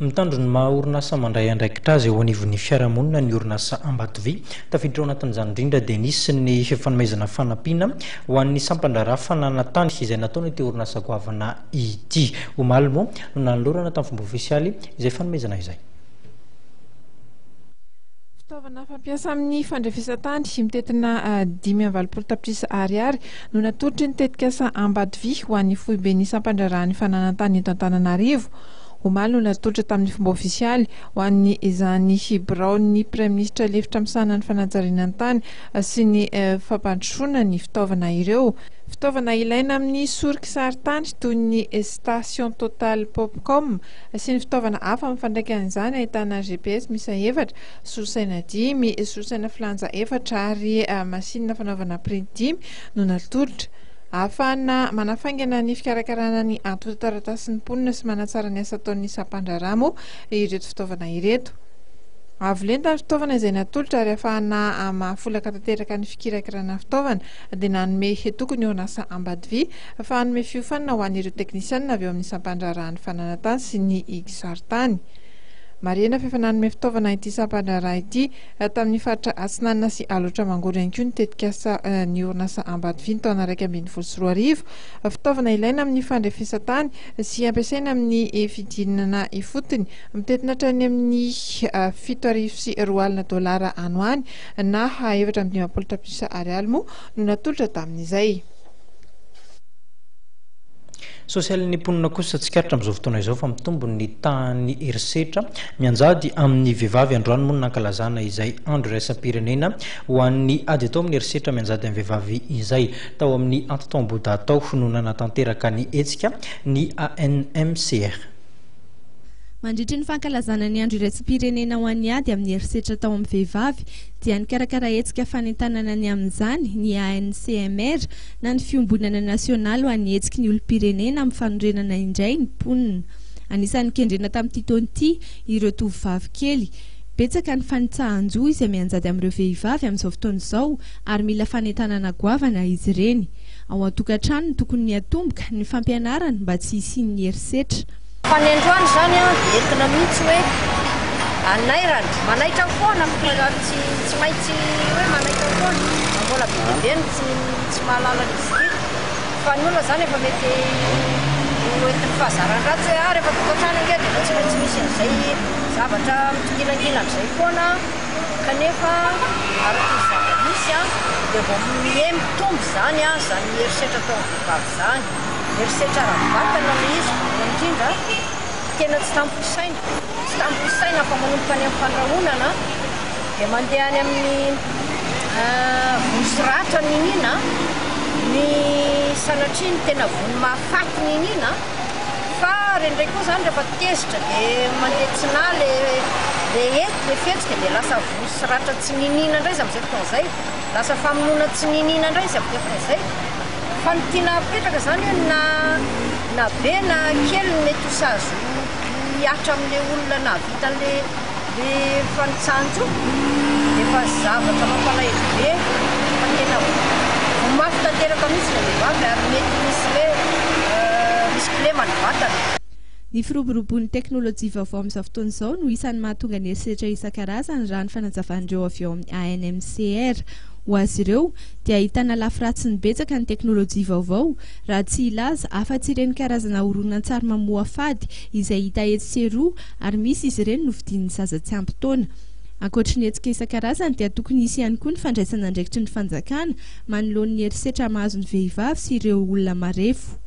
Mitandro ny maha orinasa mandray andraikitra azy eo anivon'ny fiarahamonina ny orinasa Ambatovy tafiditra ao anatin'izany indrindra dia nisy ny fanomezana fanampiana ho an'ny sampandraraha fananantany izay nataony ity orinasa goavana ity. Omaly moa no nanolorana tamin'ny fomba ofisialy izay fanomezana izay. Fitaovana fampiasa amin'ny fandrefesantany mitetina 580 tapitrisa ariary no natolotra ny tetikasa Ambatovy ho an'ny foiben'ny sampandrarahan'ny fananantany eto Antananarivo. Omaly no natolotra tamin'ny fomba ofisialy ho an'ny izany Birao ny Praiminisitra lefitra misana ny fanajariana tany sy ny fampandrosoana ny fitaovana ireo. Fitaovana ilaina amin'ny sorikisaritany toy ny station Total Popcom sy ny fitaovana hafa mifandraika an'izany ahitana GPS misa 4, solosaina 5, solosaina filanja 4 ary masinina fanaovana print 5 no natolotra. Ahafahana manafaingana ny fikarakarana ny antota-taratasy ny mponina sy manatsara ny asa ataon'ny sampandraraha moa ireto fitaovana ireto. Avo lenta ny fitaovana izay natolotra ary ahafahana mahafolaka tanteraka ny fikirakirana fitaovana dia nanome tokony orinasa Ambatovy fa hanome fiofanana ho an'ireo teknisianina avy eo amin'ny sampandrarahan'ny fananantany sy ny igisaritany. Marina fefa nanome fitaovana ity sampandraraha ity tamin'ny faritra Atsinanana sy Alotra Mangoro ihany koa ny tetikasa ny orinasa Ambatovy ny taona 2024. Fitaovana ilaina amin'ny fandrefesantany sy ampiasaina amin'ny fidinana ifotony mitetina hatrany amin'ny $7,400 any ho any na $750 tapitrisa ariary moa no natolotra tamin'izay. Sosialin'ny mponina kosa tsikaritra amin'izao fotoana izao fa mitombo ny tany herisetra mianjady amin'ny vehivavy androany moa nankalazana izay andro iraisam-pirenena ho an'ny ady atao amin'ny herisetra mianjady amin'ny vehivavy izay tao amin'ny antotom-boda tao no nanatanteraka ny hetsika ny ANMCR. Mandritra ny fankalazana ny andro iraisam-pirenena ho an'ny ady amin'ny herisetra tao amin'ny vehivavy dia ny karakara hetsika fanentanana ny amin'izany ny ANCMR na ny fiombonana nasionaly ho an'ny hetsiky ny olom-pirenena amin'ny fanorenana indray ny mponina. Anisan'ny kendrena tamin'ity taona ity ireo tovovavy kely. Betsaka ny fanitsahan-jo izay mianjady amin'ireo vehivavy amin'izao fotoana izao ary mila fanentanana goavana izy ireny. Ao an-tokantrano tokony atomboka ny fampianarana mba tsy hisian'ny herisetra. Fanendroany zany entina mihitsy hoe anairana manaitra foana tsy maintsy hoe manaitra foana mbola bebebeny tsy mahalala izy ity fa ny olona zany efa mety hoentin'ny fahazaran-dratsy hoe rehefa tokantrano inge dia tsy maintsy misy an'izay zavatra mitongilangilana izay foana kanefa araka misy dia vao mitombo zany zany herisetra tao vehivavy zany. Herisetra ara-batana le izy indrindra tena tsy tamposaina fa manomboka any amin'ny fandrahonana dia mandeha any amin'ny vonsiratra ninina ny sanatria ny tena vony mahafaty ninina fa rendraiky koa zany rehefa tezitra dia mandeha tsina le fetsika dia lasa vonsiratra tsy ninina indray izy amin'izay fotoana izay lasa famonoana tsy ninina indray izy amin'izay fotoana izay. Fa ny tiana apetraka zany na be na kely mety ho sahazo hiatra amin'ilay olona na vita le fanitsahan-jo dia fa zavatra mampalahelo be fa tena mafy tanteraka mihitsy le vehivavy ary mety misy problema ny vatana. Ny firoborobon'ny teknôlôjia vaovao amin'izao fotoana izao no isan'ny mahatonga ny herisetra isan-karazany raha ny fanazavan'ireo avy eo amin'ny ANMCR. Ho azy ireo dia ahitana lafiratsiny betsaka ny teknôlôjia vaovao raha tsy ilaza afa-tsy ireny karazana horonan-tsary mamoha fady izay hita eto sy eroa ary misy izy ireny no vidin'ny zaza tsy ampy taona. Ankoatry ny hetsika isan-karazany dia tokony hisy ihany koa ny fandraisana andraikitry ny fanjakana manoloan'ny herisetra mahazo ny vehivavy sy ireo olona marefo.